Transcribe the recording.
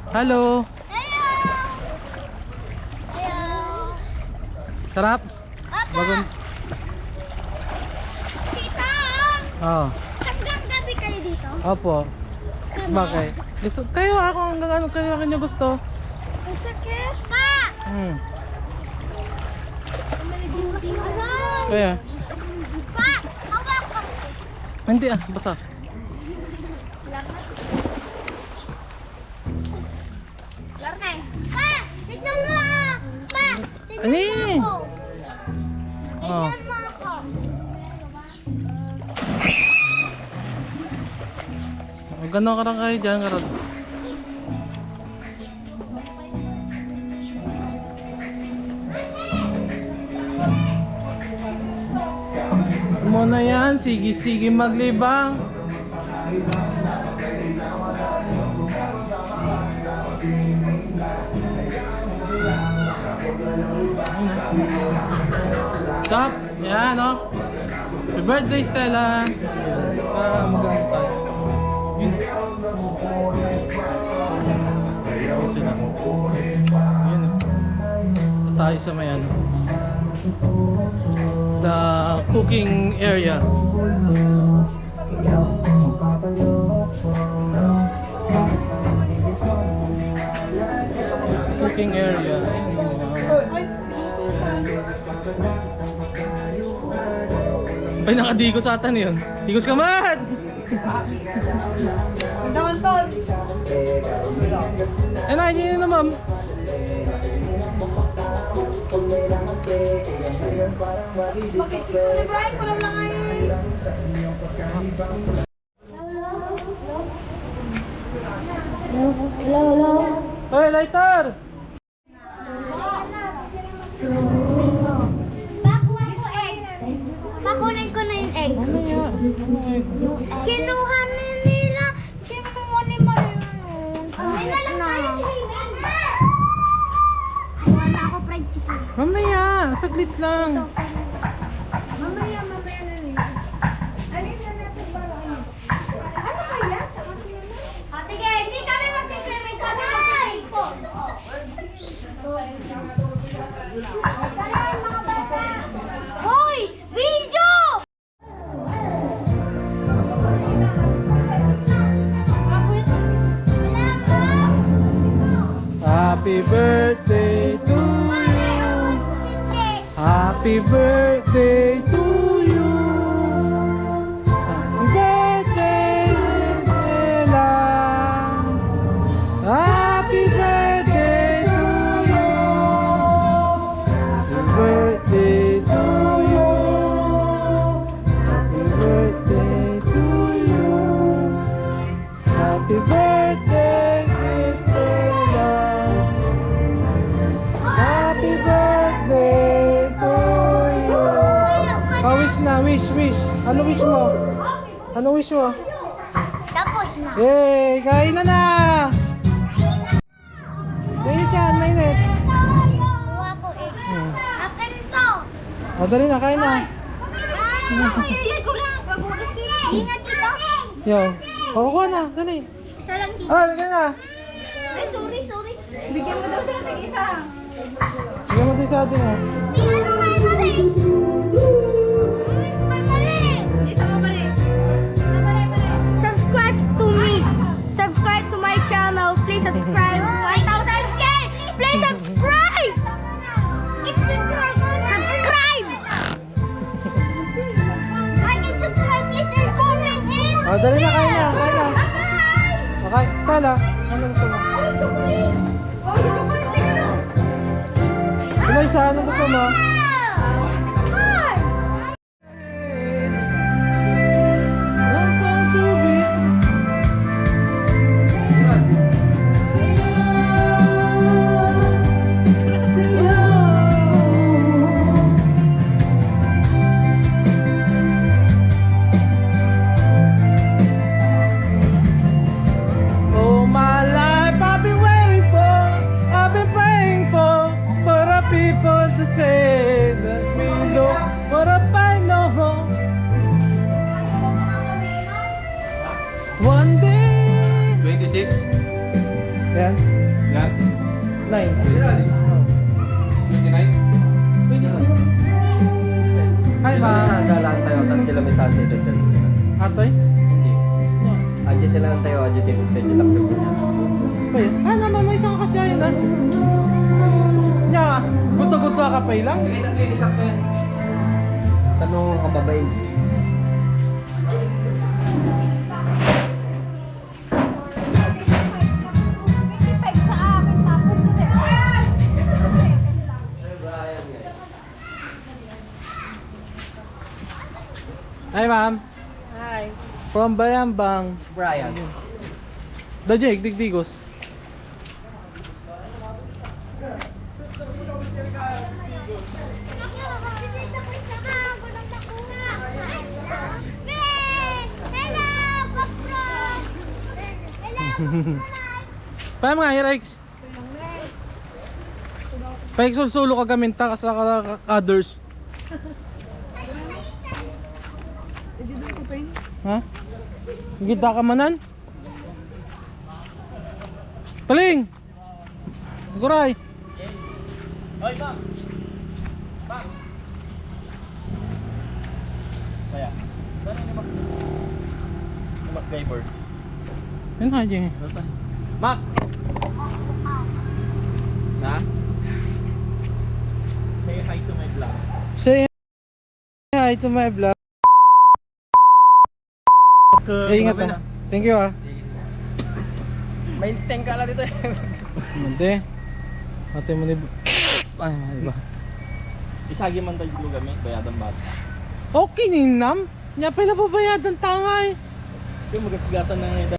Hello. Hello! Hello! Sarap? Papa! Bagon. Tita! Oo. Hanggang gabi kayo dito? Opo. Kami? Bakit? Gusto kayo ako hanggang ano kayo niyo gusto? Ang sakit! Pa! Hmm. Aray! Kaya. Pa! Hawak ko! Hindi basa. Larne! Pa! Tignan mo! Pa! Ano Tignan eh? mo ako! Oh. Tignan mo ako! Gano'n ka lang kayo dyan, karad. Muna yan, sige-sige maglibang. Sup? Yan, oh. Happy birthday, Stella. Magano tayo. Yun. Ayun sila. Yun. Tayo sa may ano. The cooking area. Cooking area. Ay, nakadigo sa atan yun. Digos ka man! Ang daman tol. Eh, nakikita nyo na, ma'am. Bakit ko ni Brian ko lang ay. Hello! Hey, lighter! Pakuha ko egg! Pakunin ko na yung egg. Ano yan? Kinuha na nila. Kinuha ni Mariano. May nalang tayo si Hayden. Kuha na ako fried chicken. Mamaya, saglit lang. Mamaya na nila. Alin na natin para ano? Ano kaya sa akin na? O sige, hindi kami mag-celebrate kami mag-Facebook. Hoy! Video! Happy birthday to you. Happy birthday to you. Happy birthday, Stella. Happy birthday to you. Happy birthday to you. Happy birthday to you. Happy birthday, Stella. Happy birthday to you. Wish na, wish. Ano wish mo? Ano wish mo? Tapos na. Yay! Kain na na! Mainit yan, mainit. Kuha ko egg. Akin to. O, dali na, kain na. Ay, ko lang. Pagugas din. Ingat dito. Yo. O, kuha na, dali. Isa lang dito. Ay, bigyan na. Ay, sorry. Bigyan mo daw siya ng isa. Bigyan mo din sa atin, ha. Si ano may mali? May mali. Dito ka pa rin. Mali. Subscribe to me. Subscribe to my channel. Please subscribe. 1,000K. Please subscribe. Subscribe. Like and subscribe, please, and comment in. O, dali na, kain na, kain na. Bye. Okay, Stella, ano gusto mo? Oh, chocolate. Oh, chocolate din ano? Ano isa, ano gusto mo? Hi. One time to be. Oh my life I've been waiting for, I've been praying for the people to say that we Ayan. Yan. 9. 29? Hi, ma. Dalaan tayo, tapos sila may sunset and then. Atoy? Hindi. Adjective lang sa'yo, adjective lang yung niya. Ay, naman mo isang kasyayan na. Nya, guto-guto ka pa ilang? Tanong ang kababain. Hi, ma'am. Hi. From Bayambang. Brian. Dajeg, Digdigos. Paano nga, Rex? Paiksul-sulo ka gaminta kasi ka others. Ha? Gita ka manan? Paling! Guray! Hoy, ma'am! Ma'am! Kaya, saan yung MacGyver? Yun nga, Jing. Mac! Na? Say hi to my vlog. Say hi to my vlog. Ingat ah. Thank you ah. May instinct ka lang dito eh. Mante. Ate mo ni... Ay, mahal ba? Isagi man tayo vlog kami, bayadan ba? Okay, ninam. Nya pala babayadan tangay. Yung magasigasan ng